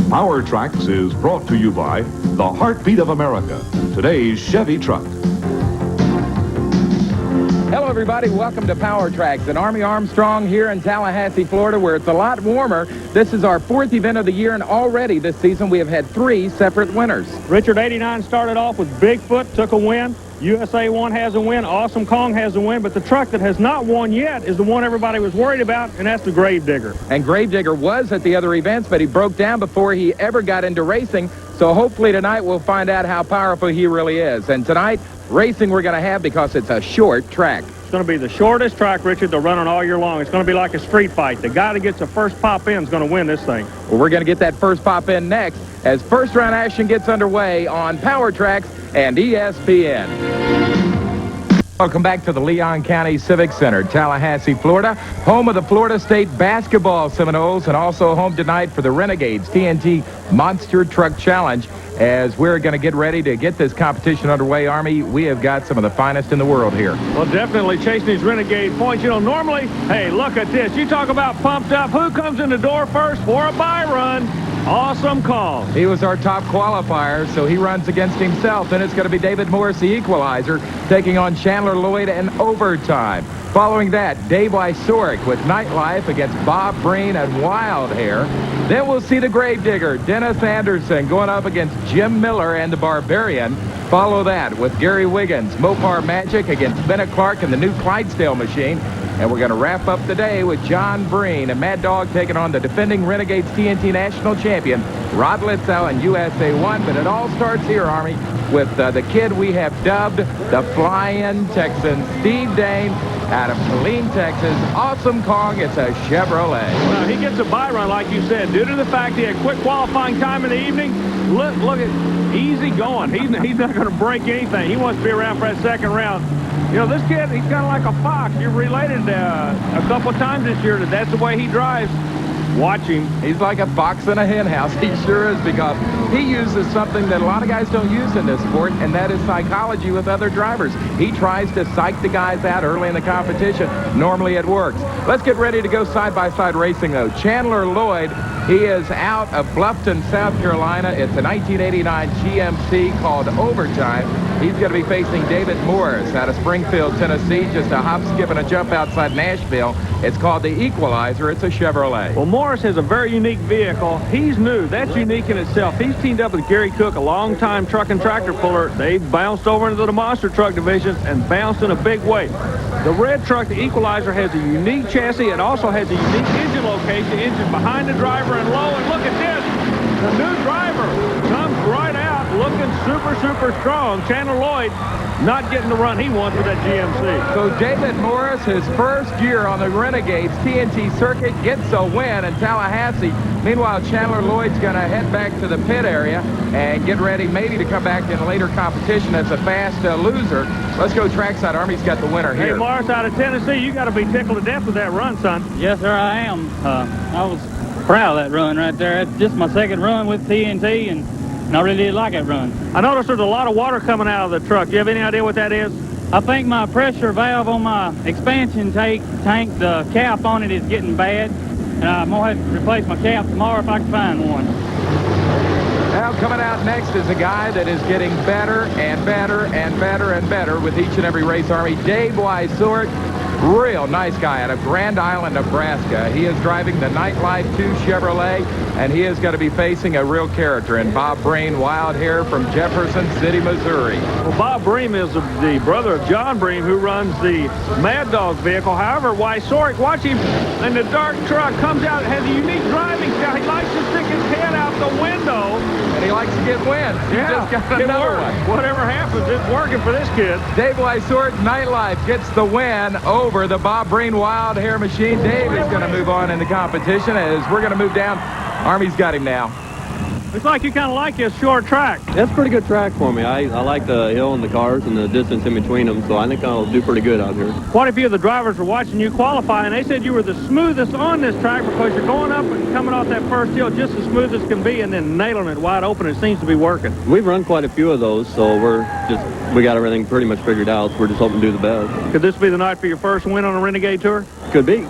Power Tracks is brought to you by the heartbeat of America, today's Chevy truck. Hello, everybody. Welcome to Power Tracks at Army Armstrong here in Tallahassee, Florida, where it's a lot warmer. This is our 4th event of the year, and already this season we have had 3 separate winners. Richard 89 started off with Bigfoot, took a win. USA 1 has a win. Awesome Kong has a win. But the truck that has not won yet is the one everybody was worried about, and that's the Gravedigger. And Gravedigger was at the other events, but he broke down before he ever got into racing. So hopefully tonight we'll find out how powerful he really is. And tonight, racing we're going to have because it's a short track. It's going to be the shortest track, Richard, they'll run on all year long. It's going to be like a street fight. The guy that gets the first pop in is going to win this thing. Well, we're going to get that first pop in next as first round action gets underway on Power Tracks and ESPN. Welcome back to the Leon County Civic Center, Tallahassee, Florida, home of the Florida State basketball Seminoles, and also home tonight for the Renegades TNT Monster Truck Challenge. As we're going to get ready to get this competition underway, Army, we have got some of the finest in the world here. Well, definitely chasing these Renegade points. You know, normally, hey, look at this. You talk about pumped up. Who comes in the door first for a bye run? Awesome Call. He was our top qualifier, so he runs against himself. Then it's going to be David Morris, the equalizer, taking on Chandler Lloyd in overtime. Following that, Dave Wysoric with Nightlife against Bob Breen and Wild Hair. Then we'll see the Gravedigger, Dennis Anderson, going up against Jim Miller and the Barbarian. Follow that with Gary Wiggins, Mopar Magic against Bennett Clark and the new Clydesdale machine. And we're going to wrap up the day with John Breen and Mad Dog taking on the defending Renegades TNT National Champion, Rod Litzow and USA 1. But it all starts here, Army, with the kid we have dubbed the Flying Texan, Steve Dane, out of Killeen, Texas. Awesome Kong. It's a Chevrolet. Well, he gets a bye run, like you said, due to the fact he had quick qualifying time in the evening. Look at easy going. He's not going to break anything. He wants to be around for that second round. You know, this kid, he's kind of like a fox. You've related a couple of times this year that that's the way he drives. Watch him. He's like a fox in a hen house. He sure is, because he uses something that a lot of guys don't use in this sport, and that is psychology with other drivers. He tries to psych the guys out early in the competition. Normally it works. Let's get ready to go side-by-side racing, though. Chandler Lloyd, he is out of Bluffton, South Carolina. It's a 1989 GMC called Overtime. He's going to be facing David Morris out of Springfield, Tennessee, just a hop, skip, and a jump outside Nashville. It's called the Equalizer. It's a Chevrolet. Well, Morris has a very unique vehicle. He's new. That's unique in itself. He's teamed up with Gary Cook, a longtime truck and tractor puller. They bounced over into the monster truck division and bounced in a big way. The red truck, the Equalizer, has a unique chassis. It also has a unique engine location. Engine behind the driver and low. And look at this. The new driver comes right out looking super, super strong. Chandler Lloyd not getting the run he wants with that GMC. So David Morris, his first year on the Renegades TNT circuit, gets a win in Tallahassee. Meanwhile, Chandler Lloyd's going to head back to the pit area and get ready maybe to come back in later competition as a fast loser. Let's go trackside. Army's got the winner here. Hey, Morris, out of Tennessee, you got to be tickled to death with that run, son. Yes, sir, I am. I was proud of that run right there. It's just my second run with TNT, and I really did like that run. I noticed there's a lot of water coming out of the truck. Do you have any idea what that is? I think my pressure valve on my expansion tank, the cap on it is getting bad, and I'm going to have to replace my cap tomorrow if I can find one. Now coming out next is a guy that is getting better and better and better and better with each and every race, Army. Dave Wysoric, real nice guy out of Grand Island, Nebraska. He is driving the Nightlife 2 Chevrolet, and he is going to be facing a real character in Bob Breen, Wild Hair from Jefferson City, Missouri. Well, Bob Breen is the brother of John Breen, who runs the Mad Dog vehicle. However, Wysoric, watch him in the dark truck, comes out, has a unique driving style. He likes to stick his head out the window. And he likes to get wins. Yeah, He just got another one. Whatever happens, it's working for this kid. Dave Wysoric, Nightlife, gets the win over the Bob Breen Wild Hair machine. Dave is going to move on in the competition as we're going to move down. Army's got him now. Looks like you kind of like this short track. That's a pretty good track for me. I like the hill and the cars and the distance in between them, so I think I'll do pretty good out here. Quite a few of the drivers were watching you qualify, and they said you were the smoothest on this track because you're going up and coming off that first hill just as smooth as can be and then nailing it wide open. It seems to be working. We've run quite a few of those, so we got everything pretty much figured out. We're just hoping to do the best. Could this be the night for your first win on a Renegade Tour? Could be.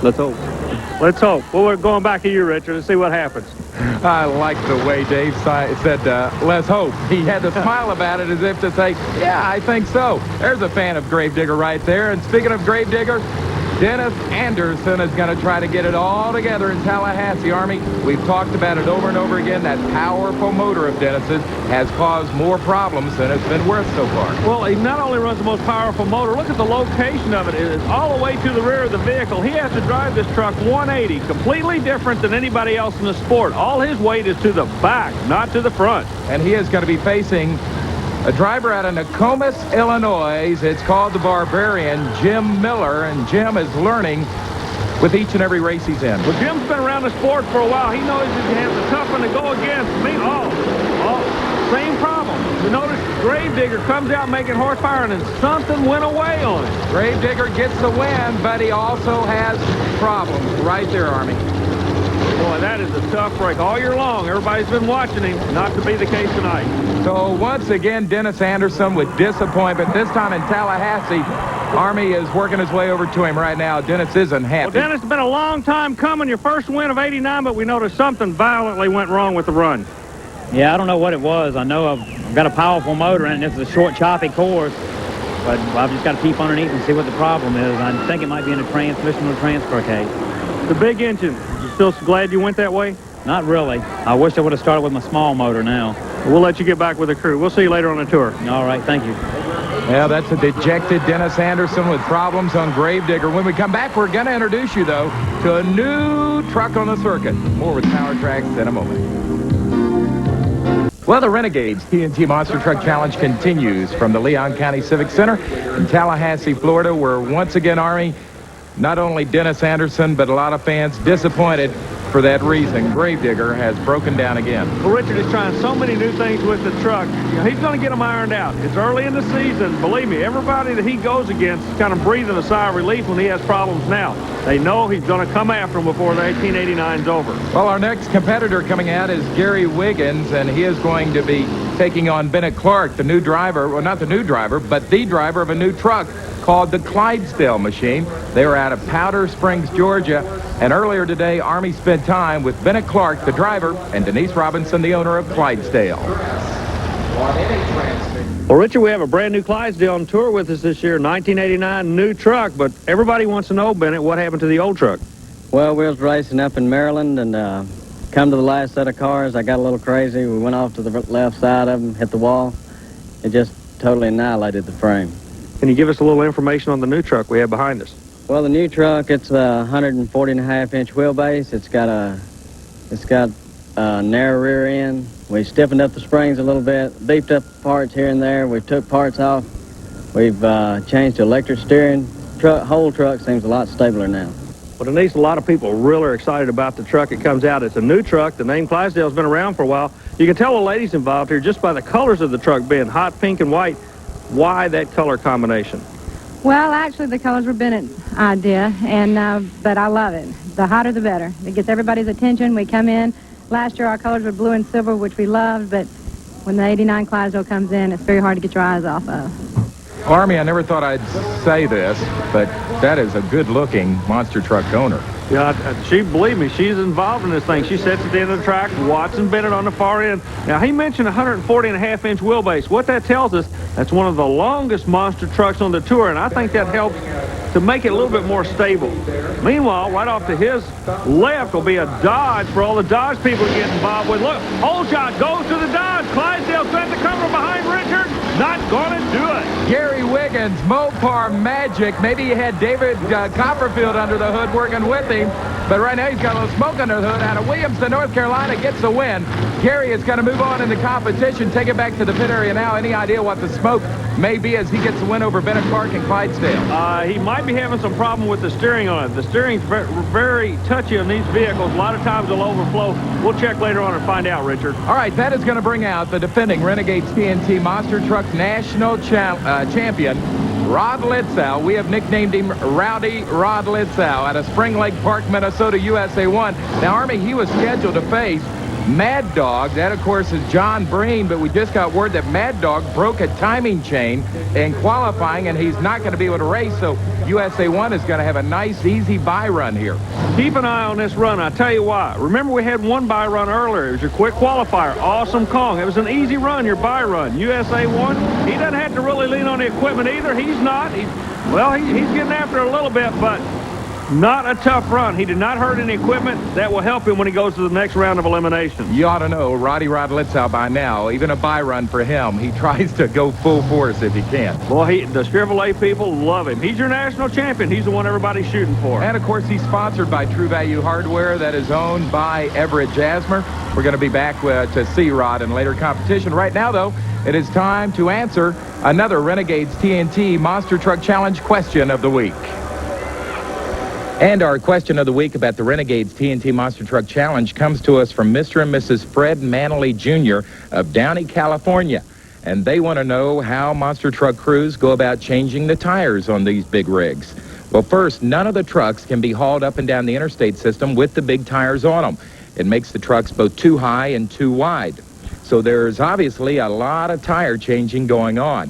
Let's hope. Let's hope. Well, we're going back to you, Richard, to see what happens. I like the way Dave said, let's hope. He had to smile about it as if to say, yeah, I think so. There's a fan of Gravedigger right there. And speaking of Gravedigger, Dennis Anderson is going to try to get it all together in Tallahassee, Army. We've talked about it over and over again. That powerful motor of Dennis's has caused more problems than it's been worth so far. Well, he not only runs the most powerful motor, look at the location of it. It is all the way to the rear of the vehicle. He has to drive this truck 180, completely different than anybody else in the sport. All his weight is to the back, not to the front. And he is going to be facing a driver out of Nokomis, Illinois. It's called the Barbarian Jim Miller, and Jim is learning with each and every race he's in. Well, Jim's been around the sport for a while. He knows that he has a tough one to go against. Same problem. You notice Gravedigger comes out making horsepower, and then something went away on it. Gravedigger gets the win, but he also has problems right there, Army. Boy, that is a tough break all year long. Everybody's been watching him. Not to be the case tonight. So once again, Dennis Anderson with disappointment. This time in Tallahassee, Army is working his way over to him right now. Dennis isn't happy. Well, Dennis, it's been a long time coming. Your first win of '89, but we noticed something violently went wrong with the run. Yeah, I don't know what it was. I know I've got a powerful motor in it. It's a short, choppy course, but I've just got to keep underneath and see what the problem is. I think it might be in a transmission or transfer case. The big engine. You still glad you went that way? Not really. I wish I would have started with my small motor now. We'll let you get back with the crew. We'll see you later on the tour. All right, thank you. Well, that's a dejected Dennis Anderson with problems on Gravedigger. When we come back, we're going to introduce you, though, to a new truck on the circuit. More with Power Tracks in a moment. Well, the Renegades TNT Monster Truck Challenge continues from the Leon County Civic Center in Tallahassee, Florida, where once again, Army, not only Dennis Anderson, but a lot of fans disappointed for that reason. Gravedigger has broken down again. Well, Richard is trying so many new things with the truck. You know, he's going to get them ironed out. It's early in the season. Believe me, everybody that he goes against is kind of breathing a sigh of relief when he has problems now. They know he's going to come after them before the 1889 is over. Well, our next competitor coming out is Gary Wiggins, and he is going to be taking on Bennett Clark, the new driver, well, not the new driver, but the driver of a new truck called the Clydesdale machine. They were out of Powder Springs, Georgia, and earlier today, Army spent time with Bennett Clark, the driver, and Denise Robinson, the owner of Clydesdale. Well, Richard, we have a brand new Clydesdale on tour with us this year, 1989 new truck, but everybody wants to know, Bennett, what happened to the old truck? Well, we was racing up in Maryland and come to the last set of cars. I got a little crazy. We went off to the left side of them, hit the wall. It just totally annihilated the frame. Can you give us a little information on the new truck we have behind us? Well, the new truck, it's a 140.5-inch wheelbase. It's got a narrow rear end. We stiffened up the springs a little bit, beefed up parts here and there. We took parts off. We've changed to electric steering. Whole truck seems a lot stabler now. Well, Denise, a lot of people really are excited about the truck. It comes out. It's a new truck. The name Clydesdale's been around for a while. You can tell the ladies involved here just by the colors of the truck being hot pink and white. Why that color combination? Well, actually, the colors were Bennett's idea, but I love it. The hotter, the better. It gets everybody's attention. We come in. Last year, our colors were blue and silver, which we loved, but when the 89 Clydesdale comes in, it's very hard to get your eyes off of. Army, I never thought I'd say this, but that is a good-looking monster truck owner. Yeah, believe me, she's involved in this thing. She sits at the end of the track, Watson Bennett on the far end. Now, he mentioned 140.5-inch wheelbase. What that tells us, that's one of the longest monster trucks on the tour, and I think that helps to make it a little bit more stable. Meanwhile, right off to his left will be a Dodge for all the Dodge people to get involved with. Look, whole shot goes to the Dodge. Clydesdale sent the cover behind Richard. Not going to do it. Gary Wiggins, Mopar Magic. Maybe he had David Copperfield under the hood working with him, but right now he's got a little smoke under the hood. Out of Williamston, North Carolina, gets the win. Gary is going to move on in the competition. Take it back to the pit area now. Any idea what the smoke may be as he gets the win over Bennett Clark and Clydesdale? He might be having some problem with the steering on it. The steering's very touchy on these vehicles. A lot of times they'll overflow. We'll check later on and find out, Richard. All right, that is going to bring out the defending Renegades TNT Monster Truck National Champion, Rod Litzow. We have nicknamed him Rowdy Rod Litzow out of Spring Lake Park, Minnesota, USA 1. Now, Army, he was scheduled to face Mad Dog, that of course is John Breen, but we just got word that Mad Dog broke a timing chain in qualifying, and he's not going to be able to race, so USA 1 is going to have a nice, easy bye run here. Keep an eye on this run. I'll tell you why. Remember, we had one bye run earlier. It was your quick qualifier, Awesome Kong. It was an easy run, your bye run. USA 1, he doesn't have to really lean on the equipment either. He's not. He's getting after it a little bit, but not a tough run. He did not hurt any equipment. That will help him when he goes to the next round of elimination. You ought to know Roddy Rod Litzow by now. Even a bye run for him, he tries to go full force if he can. Boy, the Chevrolet people love him. He's your national champion. He's the one everybody's shooting for. And, of course, he's sponsored by True Value Hardware that is owned by Everett Jasmer. We're going to be back to see Rod in later competition. Right now, though, it is time to answer another Renegades TNT Monster Truck Challenge question of the week. And our question of the week about the Renegades TNT Monster Truck Challenge comes to us from Mr. and Mrs. Fred Manley Jr. of Downey, California. And they want to know how monster truck crews go about changing the tires on these big rigs. Well, first, none of the trucks can be hauled up and down the interstate system with the big tires on them. It makes the trucks both too high and too wide. So there's obviously a lot of tire changing going on.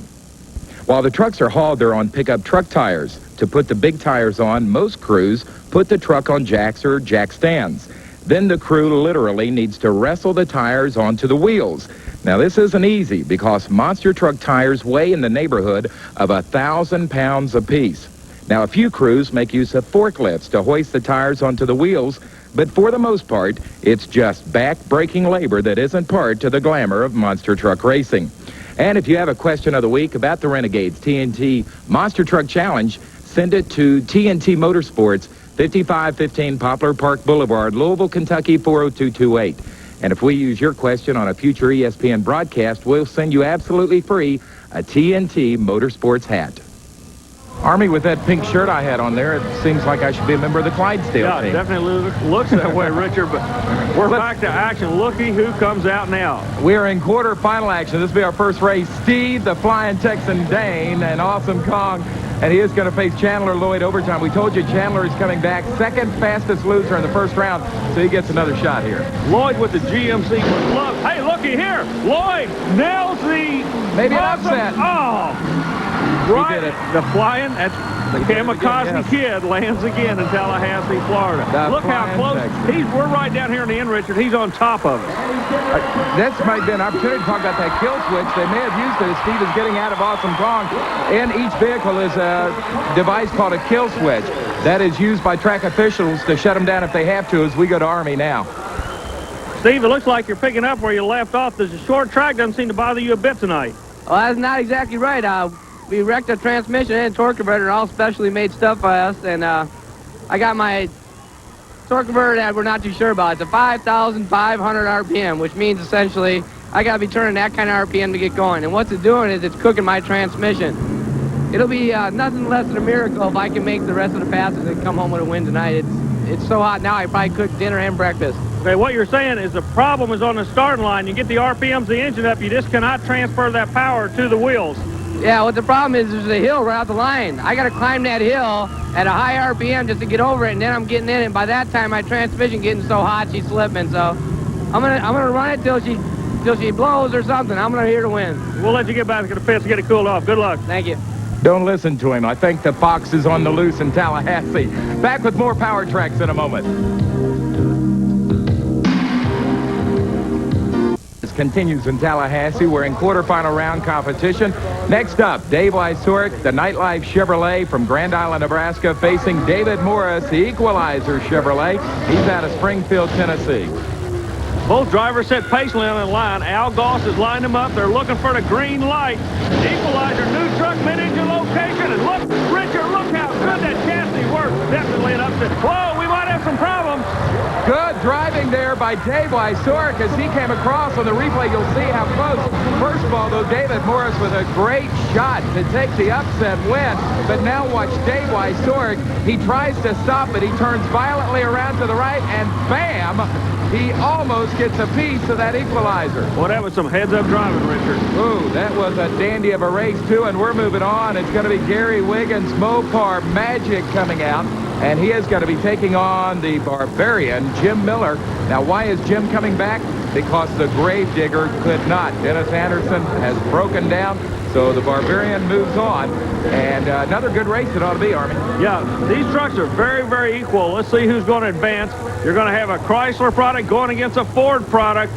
While the trucks are hauled, they're on pickup truck tires. To put the big tires on, most crews put the truck on jacks or jack stands. Then the crew literally needs to wrestle the tires onto the wheels. Now, this isn't easy because monster truck tires weigh in the neighborhood of 1,000 pounds apiece. Now, a few crews make use of forklifts to hoist the tires onto the wheels, but for the most part, it's just back-breaking labor that isn't part to the glamour of monster truck racing. And if you have a question of the week about the Renegades TNT Monster Truck Challenge, send it to TNT Motorsports, 5515 Poplar Park Boulevard, Louisville, Kentucky, 40228. And if we use your question on a future ESPN broadcast, we'll send you absolutely free a TNT Motorsports hat. Army, with that pink shirt I had on there, it seems like I should be a member of the Clydesdale team. Yeah, it definitely looks that way, Richard, but we're back to action. Looky who comes out now. We're in quarterfinal action. This will be our first race. Steve, the Flying Texan Dane, and Awesome Kong, and he is going to face Chandler Lloyd overtime. We told you Chandler is coming back, second fastest loser in the first round, so he gets another shot here. Lloyd with the GMC with love. Hey, looky here. Lloyd nails the... Maybe an upset. Oh! Right, he did it. The Flying, that's the Kamikaze Kid lands again in Tallahassee, Florida. Look how close. We're right down here in the end, Richard. He's on top of us. This might be an opportunity to talk about that kill switch. They may have used it as Steve is getting out of Awesome Kong. In each vehicle is a device called a kill switch. That is used by track officials to shut them down if they have to as we go to Army now. Steve, it looks like you're picking up where you left off. The short track doesn't seem to bother you a bit tonight. Well, that's not exactly right. We wrecked a transmission and torque converter, all specially made stuff by us, and I got my torque converter that we're not too sure about. It's a 5,500 RPM, which means essentially I got to be turning that kind of RPM to get going. And what's it doing is it's cooking my transmission. It'll be nothing less than a miracle if I can make the rest of the passes and come home with a win tonight. It's so hot now I probably cook dinner and breakfast. Okay, what you're saying is the problem is on the starting line. You get the RPMs of the engine up, you just cannot transfer that power to the wheels. Yeah, what the problem is there's a hill right off the line. I got to climb that hill at a high RPM just to get over it, and then I'm getting in it. And by that time, my transmission getting so hot, she's slipping. So I'm gonna run it till she blows or something. I'm gonna here to win. We'll let you get back to the pits to get it cooled off. Good luck. Thank you. Don't listen to him. I think the fox is on the loose in Tallahassee. Back with more Power Tracks in a moment. Continues in Tallahassee. We're in quarterfinal round competition. Next up, Dave Lysoric, the Nightlife Chevrolet from Grand Island, Nebraska, facing David Morris, the Equalizer Chevrolet. He's out of Springfield, Tennessee. Both drivers set patiently on the line. Al Goss has lined them up. They're looking for the green light. Equalizer, new truck, mid-engine location. And look, Richard, look how good that chassis works. Definitely an upset. Whoa, we might have some problems. Good driving there by Dave Lysoric as he came across. On the replay, you'll see how close. First of all, though, David Morris with a great shot to take the upset win. But now watch Dave Lysoric. He tries to stop it. He turns violently around to the right, and bam! He almost gets a piece of that equalizer. Well, that was some heads-up driving, Richard. Ooh, that was a dandy of a race, too, and we're moving on. It's going to be Gary Wiggins, Mopar Magic coming out, and he is going to be taking on the Barbarian Jim Miller. Now, why is Jim coming back? because the Gravedigger could not. Dennis Anderson has broken down, so the Barbarian moves on. And another good race it ought to be, Army. Yeah, these trucks are very, very equal. Let's see who's going to advance. You're going to have a Chrysler product going against a Ford product.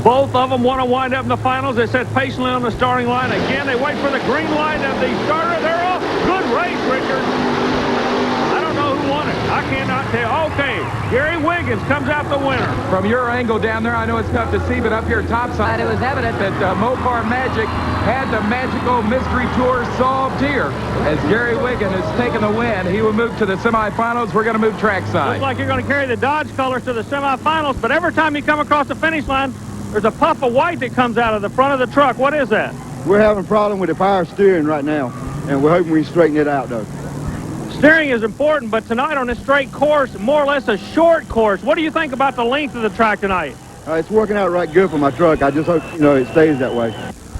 Both of them want to wind up in the finals. They sit patiently on the starting line. Again, they wait for the green light of the starter. They're off. Good race, Richard. I don't know who won it. I cannot tell. Okay, Gary Wiggins comes out the winner. From your angle down there, I know it's tough to see, but up here topside, it was evident that Mopar Magic had the magical mystery tour solved here. As Gary Wiggins has taken the win, he will move to the semifinals. We're going to move trackside. Looks like you're going to carry the Dodge colors to the semifinals, but every time you come across the finish line, there's a puff of white that comes out of the front of the truck. What is that? We're having a problem with the power steering right now, and we're hoping we straighten it out, though. Steering is important, but tonight on this straight course, more or less a short course. What do you think about the length of the track tonight? It's working out right good for my truck. I just hope, it stays that way.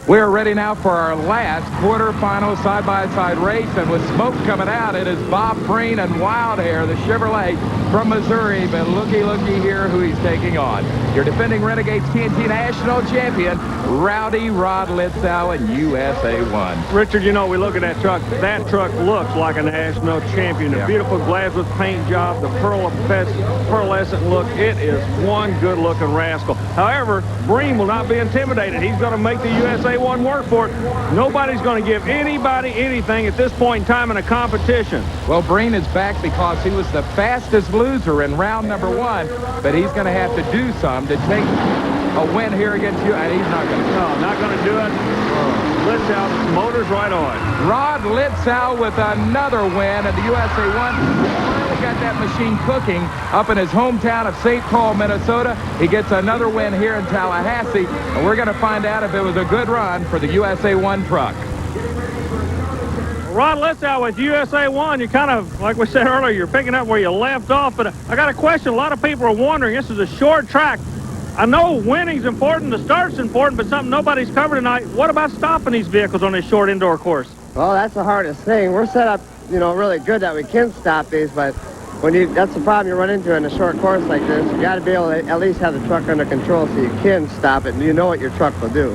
We're ready now for our last quarterfinal side-by-side race, and with smoke coming out, it is Bob Breen and Wild Hair, the Chevrolet from Missouri, but looky here who he's taking on. Your defending Renegades TNT National Champion, Rowdy Rod Litzow in USA 1. Richard, we look at that truck. That truck looks like a national champion. The beautiful glass with paint job, the pearlescent look. It is one good-looking rascal. However, Breen will not be intimidated. He's going to make the USA 1 work for it. Nobody's going to give anybody anything at this point in time in a competition. Well, Breen is back because he was the fastest loser in round number 1, but he's going to have to do some to take a win here against you, and he's not going to. No, not going to do it. Litzow, motor's right on. Rod Litzow with another win at the USA 1. Finally got that machine cooking up in his hometown of St. Paul, Minnesota. He gets another win here in Tallahassee, and we're going to find out if it was a good run for the USA 1 truck. Rod Litzow with USA 1, you kind of, like we said earlier, you're picking up where you left off, but I got a question. A lot of people are wondering, this is a short track. I know winning's important, the start's important, but something nobody's covered tonight. What about stopping these vehicles on this short indoor course? Well, that's the hardest thing. We're set up, really good that we can stop these, but that's the problem you run into in a short course like this. You got to be able to at least have the truck under control so you can stop it and you know what your truck will do.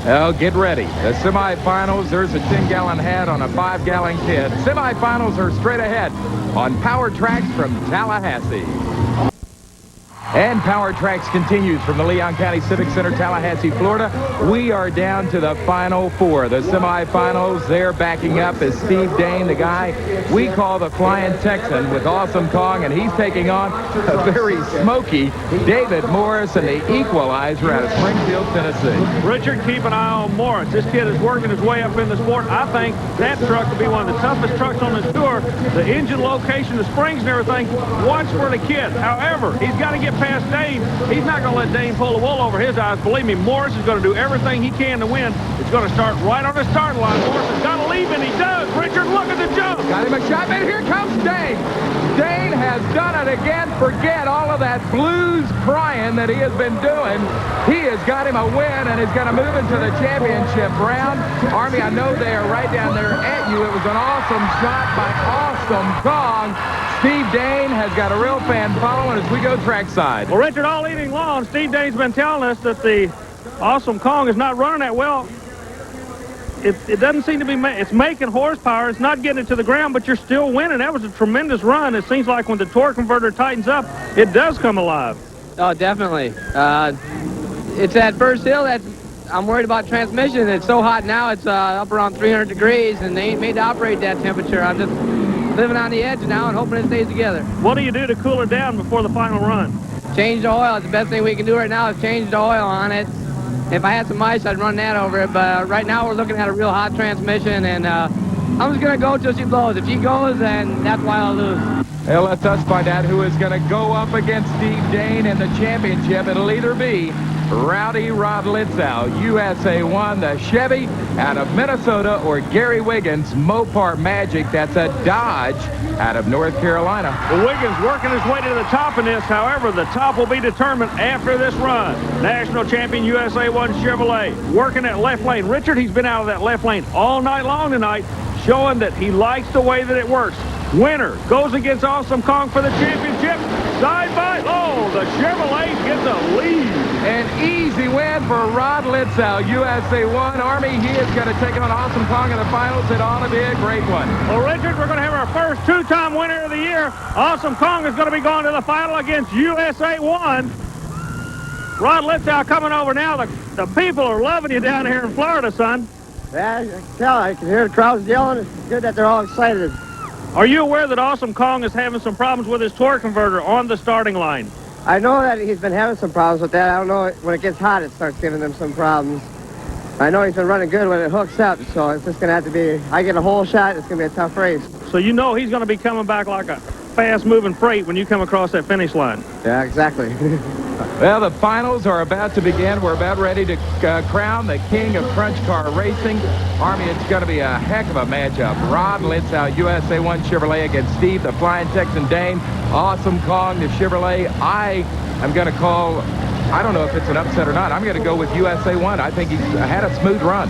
Well, get ready. The semifinals, there's a 10-gallon hat on a 5-gallon kit. Semifinals are straight ahead on Power Tracks from Tallahassee. And Power Tracks continues from the Leon County Civic Center, Tallahassee, Florida. We are down to the final 4. The semifinals, they're backing up is Steve Dane, the guy we call the Flying Texan with Awesome Kong, and he's taking on a very smoky David Morris and the equalizer out of Springfield, Tennessee. Richard, keep an eye on Morris. This kid is working his way up in the sport. I think that truck will be one of the toughest trucks on this tour. The engine location, the springs and everything, watch for the kid. However, he's got to get past Dane. He's not going to let Dane pull the wool over his eyes. Believe me, Morris is going to do everything he can to win. It's going to start right on the start line. Morris has got to leave, and he does. Richard, look at the jump. Got him a shot, and here comes Dane. Dane has done it again. Forget all of that blues crying that he has been doing. He has got him a win, and is going to move into the championship round. Army, I know they are right down there at you. It was an awesome shot by Awesome Kong. Steve Dane has got a real fan following as we go trackside. Well, Richard, all evening long, Steve Dane's been telling us that the Awesome Kong is not running that well. It doesn't seem to be, it's making horsepower. It's not getting it to the ground, but you're still winning. That was a tremendous run. It seems like when the torque converter tightens up, it does come alive. Oh, definitely. It's that first hill that I'm worried about transmission. It's so hot now, it's up around 300 degrees, and they ain't made to operate that temperature. I'm just living on the edge now and hoping it stays together. What do you do to cool it down before the final run? Change the oil. It's the best thing we can do right now is change the oil on it. If I had some ice, I'd run that over it, but right now we're looking at a real hot transmission, and I'm just going to go till she blows. If she goes, then that's why I'll lose. Well, let us find out who is going to go up against Steve Dane in the championship. It'll either be Rowdy Rod Litzow, USA 1, the Chevy out of Minnesota, or Gary Wiggins, Mopar Magic, that's a Dodge out of North Carolina. Well, Wiggins working his way to the top in this. However, the top will be determined after this run. National champion USA 1 Chevrolet working that left lane. Richard, he's been out of that left lane all night long tonight, showing that he likes the way that it works. Winner goes against Awesome Kong for the championship. Side by, oh, the Chevrolet gets a lead. An easy win for Rod Litzow, USA 1. Army, he is going to take on Awesome Kong in the finals. It ought to be a great one. Well, Richard, we're going to have our first two-time winner of the year. Awesome Kong is going to be going to the final against USA 1. Rod Litzow coming over now. The people are loving you down here in Florida, son. Yeah, I can tell. I can hear the crowds yelling. It's good that they're all excited. Are you aware that Awesome Kong is having some problems with his torque converter on the starting line? I know that he's been having some problems with that. I don't know, when it gets hot, it starts giving them some problems. I know he's been running good when it hooks up, so it's just going to have to be, I get a whole shot, it's going to be a tough race. So you know he's going to be coming back like a fast-moving freight when you come across that finish line. Yeah, exactly. Well, the finals are about to begin. We're about ready to crown the king of Crunch Car Racing. Army, it's going to be a heck of a matchup. Rod Litzow, USA 1 Chevrolet against Steve, the Flying Texan Dane. Awesome Kong, the Chevrolet. I am going to call, I don't know if it's an upset or not. I'm going to go with USA 1. I think he's had a smooth run.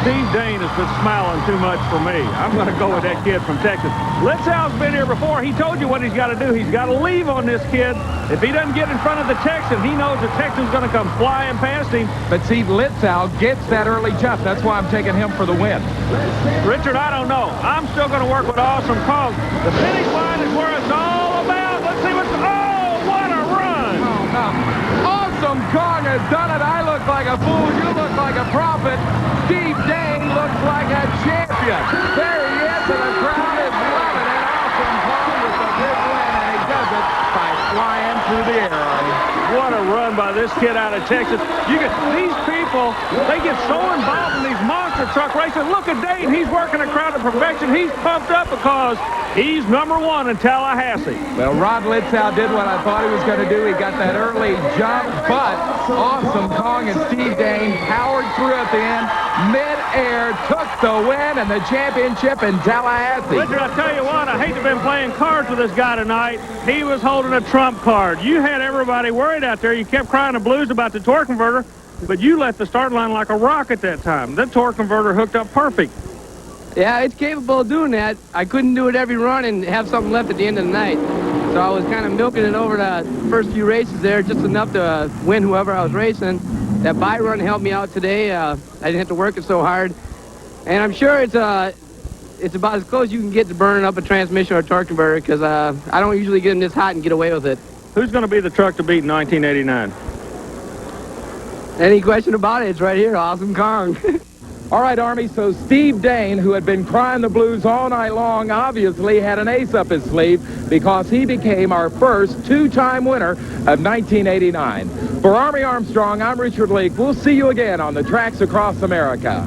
Steve Dane has been smiling too much for me. I'm going to go with that kid from Texas. Litzow's been here before. He told you what he's got to do. He's got to leave on this kid. If he doesn't get in front of the Texan, he knows the Texan's going to come flying past him. But see, Litzow gets that early jump. That's why I'm taking him for the win. Richard, I don't know. I'm still going to work with Awesome Kong. The finish line is where it's all about. Let's see what's... Oh, what a run! Oh, no. Awesome Kong has done it. I look like a fool. You look like a prophet. Steve Dane looks like a champion. There he is, and the crowd is loving it. Awesome Kong with a big win, and he does it by flying through the air. What a run by this kid out of Texas. These people, they get so involved in these monster truck races. Look at Dane. He's working a crowd to perfection. He's pumped up because he's #1 in Tallahassee. Well, Rod Litzow did what I thought he was going to do. He got that early jump, but Awesome Kong and Steve Dane powered through at the end. Mid-air took the win and the championship in Tallahassee. Richard, I tell you what, I hate to have been playing cards with this guy tonight. He was holding a trump card. You had everybody worried out there. You kept crying the blues about the torque converter, but you left the start line like a rocket that time. That torque converter hooked up perfect. Yeah, it's capable of doing that. I couldn't do it every run and have something left at the end of the night. So I was kind of milking it over the first few races there, just enough to win whoever I was racing. That bye run helped me out today. I didn't have to work it so hard. And I'm sure it's about as close as you can get to burning up a transmission or a torque converter, because I don't usually get them this hot and get away with it. Who's going to be the truck to beat in 1989? Any question about it, it's right here, Awesome Kong. All right, Army, so Steve Dane, who had been crying the blues all night long, obviously had an ace up his sleeve because he became our first two-time winner of 1989. For Army Armstrong, I'm Richard Leake. We'll see you again on the tracks across America.